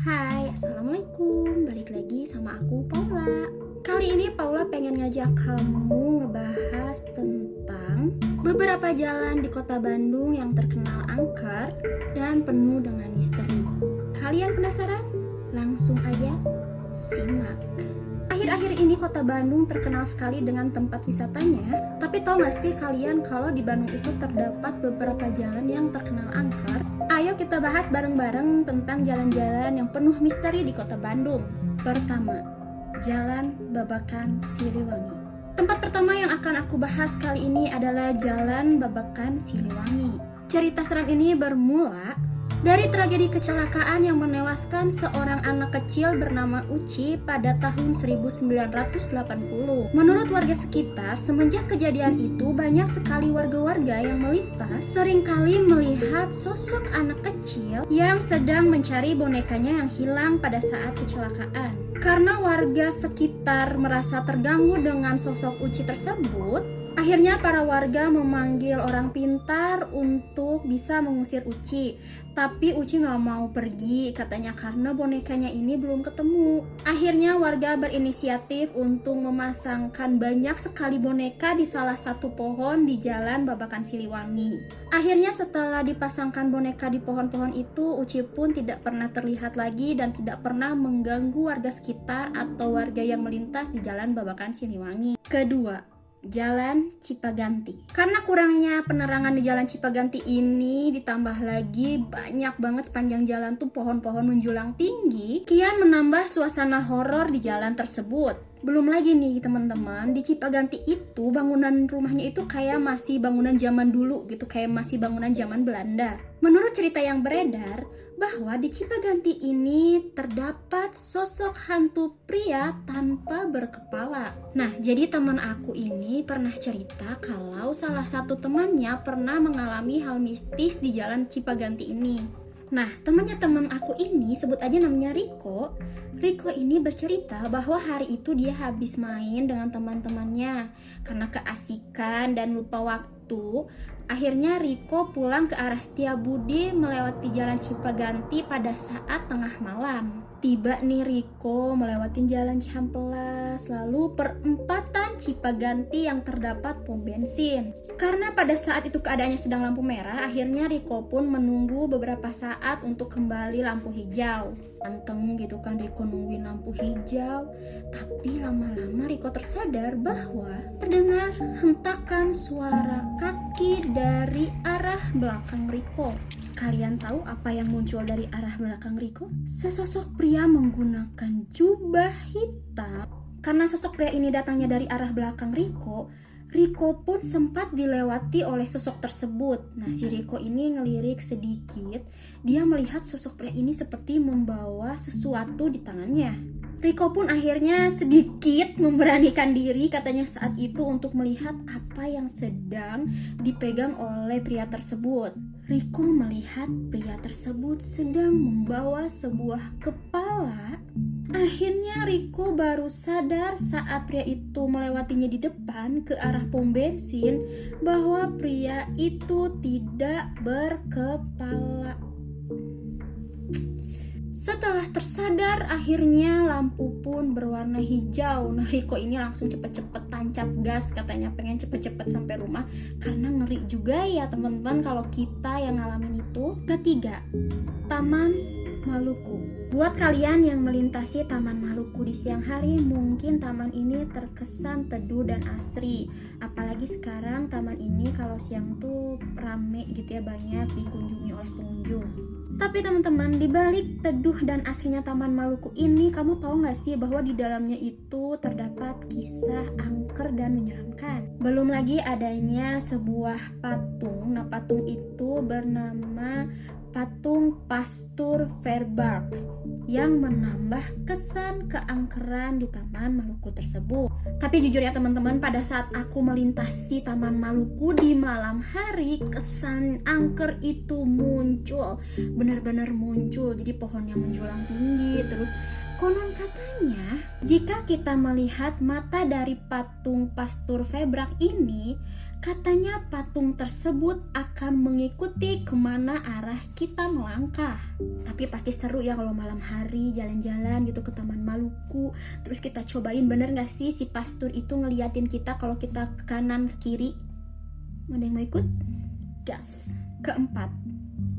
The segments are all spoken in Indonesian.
Hai, Assalamualaikum. Balik lagi sama aku, Paula. Kali ini Paula pengen ngajak kamu ngebahas tentang beberapa jalan di kota Bandung yang terkenal angker dan penuh dengan misteri. Kalian penasaran? Langsung aja simak. Akhir-akhir ini kota Bandung terkenal sekali dengan tempat wisatanya. Tapi tahu gak sih kalian kalau di Bandung itu terdapat beberapa jalan yang terkenal angker? Ayo kita bahas bareng-bareng tentang jalan-jalan yang penuh misteri di kota Bandung. Pertama, Jalan Babakan Siliwangi. Tempat pertama yang akan aku bahas kali ini adalah Jalan Babakan Siliwangi. Cerita seram ini bermula dari tragedi kecelakaan yang menewaskan seorang anak kecil bernama Uci pada tahun 1980. Menurut warga sekitar, semenjak kejadian itu banyak sekali warga-warga yang melintas seringkali melihat sosok anak kecil yang sedang mencari bonekanya yang hilang pada saat kecelakaan. Karena warga sekitar merasa terganggu dengan sosok Uci tersebut, akhirnya para warga memanggil orang pintar untuk bisa mengusir Uci. Tapi Uci gak mau pergi katanya karena bonekanya ini belum ketemu. Akhirnya warga berinisiatif untuk memasangkan banyak sekali boneka di salah satu pohon di Jalan Babakan Siliwangi. Akhirnya setelah dipasangkan boneka di pohon-pohon itu, Uci pun tidak pernah terlihat lagi dan tidak pernah mengganggu warga sekitar atau warga yang melintas di Jalan Babakan Siliwangi. Kedua, Jalan Cipaganti. Karena kurangnya penerangan di Jalan Cipaganti ini, ditambah lagi banyak banget sepanjang jalan tuh pohon-pohon menjulang tinggi, kian menambah suasana horor di jalan tersebut. Belum lagi nih teman-teman, di Cipaganti itu bangunan rumahnya itu kayak masih bangunan zaman dulu gitu, kayak masih bangunan zaman Belanda. Menurut cerita yang beredar, bahwa di Cipaganti ini terdapat sosok hantu pria tanpa berkepala. Nah, jadi teman aku ini pernah cerita kalau salah satu temannya pernah mengalami hal mistis di Jalan Cipaganti ini. Nah, teman aku ini sebut aja namanya Riko. Riko ini bercerita bahwa hari itu dia habis main dengan teman-temannya. Karena keasikan dan lupa waktu, akhirnya Riko pulang ke arah Setiabudi melewati Jalan Cipaganti pada saat tengah malam. Tiba nih Riko melewati Jalan Cihampelas, lalu perempatan Cipaganti yang terdapat pom bensin. Karena pada saat itu keadaannya sedang lampu merah, akhirnya Riko pun menunggu beberapa saat untuk kembali lampu hijau. Anteng gitu kan Riko nungguin lampu hijau. Tapi lama-lama Riko tersadar bahwa terdengar hentakan suara kaki dari arah belakang Riko. Kalian tahu apa yang muncul dari arah belakang Riko? Sesosok pria menggunakan jubah hitam. Karena sosok pria ini datangnya dari arah belakang Riko, Riko pun sempat dilewati oleh sosok tersebut. Nah, si Riko ini ngelirik sedikit. Dia melihat sosok pria ini seperti membawa sesuatu di tangannya. Riko pun akhirnya sedikit memberanikan diri katanya saat itu untuk melihat apa yang sedang dipegang oleh pria tersebut. Riko melihat pria tersebut sedang membawa sebuah kepala. Akhirnya Riko baru sadar saat pria itu melewatinya di depan ke arah pom bensin bahwa pria itu tidak berkepala. Setelah tersadar, akhirnya lampu pun berwarna hijau. Nah, Riko ini langsung cepet-cepet tancap gas, katanya pengen cepet-cepet sampai rumah karena ngeri juga ya teman-teman kalau kita yang ngalamin itu. Ketiga, Taman Maluku. Buat kalian yang melintasi Taman Maluku di siang hari, mungkin taman ini terkesan teduh dan asri. Apalagi sekarang taman ini kalau siang tuh rame gitu ya, banyak dikunjungi oleh pengunjung. Tapi teman-teman, di balik teduh dan aslinya Taman Maluku ini, kamu tahu gak sih bahwa di dalamnya itu terdapat kisah angker dan menyeramkan. Belum lagi adanya sebuah patung. Nah, patung itu bernama patung Pastur Verberg yang menambah kesan keangkeran di Taman Maluku tersebut. Tapi jujur ya teman-teman, pada saat aku melintasi Taman Maluku di malam hari, kesan angker itu muncul, benar-benar muncul. Jadi pohonnya menjulang tinggi, terus Konon katanya, jika kita melihat mata dari patung Pastur Verbrak ini, katanya patung tersebut akan mengikuti kemana arah kita melangkah. Tapi pasti seru ya kalau malam hari jalan-jalan gitu ke Taman Maluku. Terus kita cobain bener gak sih si Pastur itu ngeliatin kita kalau kita ke kanan ke kiri. Ada yang mau ikut? Gas. Keempat,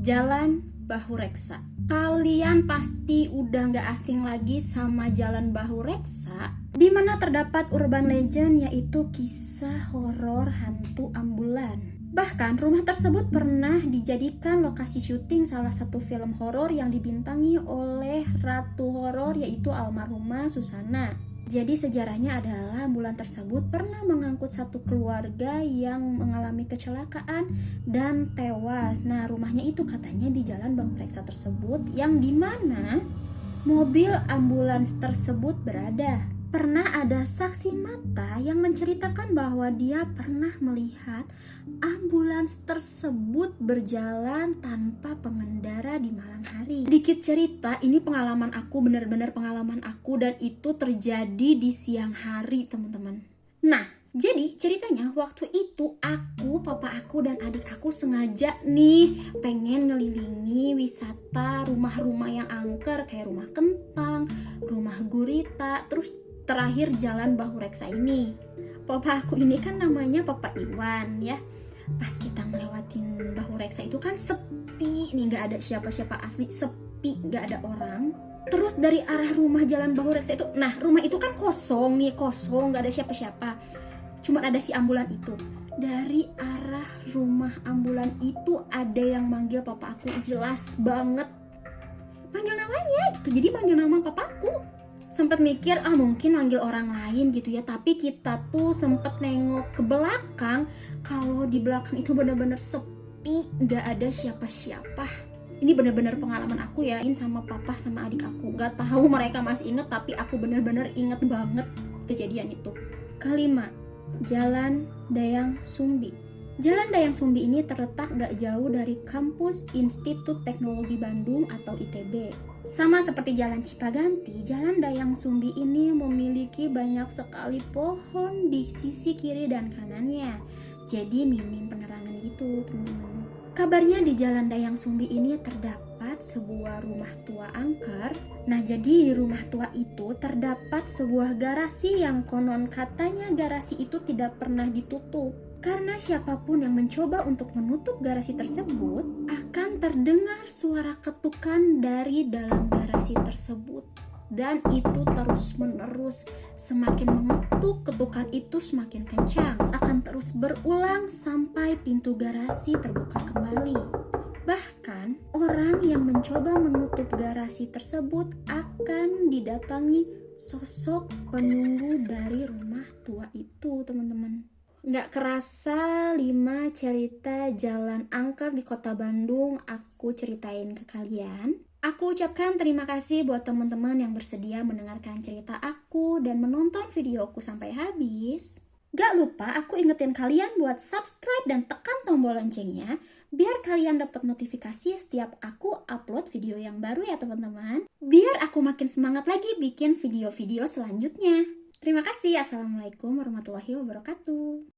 Jalan Bahu Reksa. Kalian pasti udah gak asing lagi sama Jalan Bahu Reksa, di mana terdapat urban legend yaitu kisah horor hantu ambulan. Bahkan rumah tersebut pernah dijadikan lokasi syuting salah satu film horor yang dibintangi oleh ratu horor yaitu almarhumah Susana. Jadi sejarahnya adalah ambulan tersebut pernah mengangkut satu keluarga yang mengalami kecelakaan dan tewas. Nah, rumahnya itu katanya di Jalan Bahu Reksa tersebut yang dimana mobil ambulans tersebut berada. Pernah ada saksi mata yang menceritakan bahwa dia pernah melihat ambulans tersebut berjalan tanpa pengendara di malam hari. Dikit cerita, ini pengalaman aku, benar-benar pengalaman aku, dan itu terjadi di siang hari, teman-teman. Nah, jadi ceritanya waktu itu aku, papa aku, dan adik aku sengaja nih pengen ngelilingi wisata rumah-rumah yang angker kayak rumah kentang, rumah gurita, terus terakhir Jalan Bahu Reksa ini. Papa aku ini kan namanya Papa Iwan ya. Pas kita ngelewatin Bahu Reksa itu kan sepi nih, gak ada siapa-siapa asli, sepi, gak ada orang. Terus dari arah rumah Jalan Bahu Reksa itu, nah rumah itu kan kosong nih, kosong, gak ada siapa-siapa, cuma ada si ambulan itu. Dari arah rumah ambulan itu ada yang manggil papa aku, jelas banget panggil namanya gitu. Jadi manggil nama papaku. Sempet mikir mungkin manggil orang lain gitu ya, tapi kita tuh sempet nengok ke belakang. Kalau di belakang itu benar-benar sepi, gak ada siapa-siapa. Ini benar-benar pengalaman aku ya, ini sama papa sama adik aku. Gak tahu mereka masih inget, tapi aku benar-benar inget banget kejadian itu. Kelima, Jalan Dayang Sumbi. Jalan Dayang Sumbi ini terletak gak jauh dari kampus Institut Teknologi Bandung atau ITB. Sama seperti Jalan Cipaganti, Jalan Dayang Sumbi ini memiliki banyak sekali pohon di sisi kiri dan kanannya. Jadi minim penerangan gitu, teman-teman. Kabarnya di Jalan Dayang Sumbi ini terdapat sebuah rumah tua angker. Nah, jadi di rumah tua itu terdapat sebuah garasi yang konon katanya garasi itu tidak pernah ditutup. Karena siapapun yang mencoba untuk menutup garasi tersebut akan terdengar suara ketukan dari dalam garasi tersebut. Dan itu terus menerus, semakin mengetuk, ketukan itu semakin kencang, akan terus berulang sampai pintu garasi terbuka kembali. Bahkan orang yang mencoba menutup garasi tersebut akan didatangi sosok penunggu dari rumah tua itu, teman-teman. Gak kerasa 5 cerita jalan angker di kota Bandung aku ceritain ke kalian. Aku ucapkan terima kasih buat teman-teman yang bersedia mendengarkan cerita aku dan menonton videoku sampai habis. Gak lupa aku ingetin kalian buat subscribe dan tekan tombol loncengnya biar kalian dapat notifikasi setiap aku upload video yang baru ya teman-teman. Biar aku makin semangat lagi bikin video-video selanjutnya. Terima kasih. Assalamualaikum warahmatullahi wabarakatuh.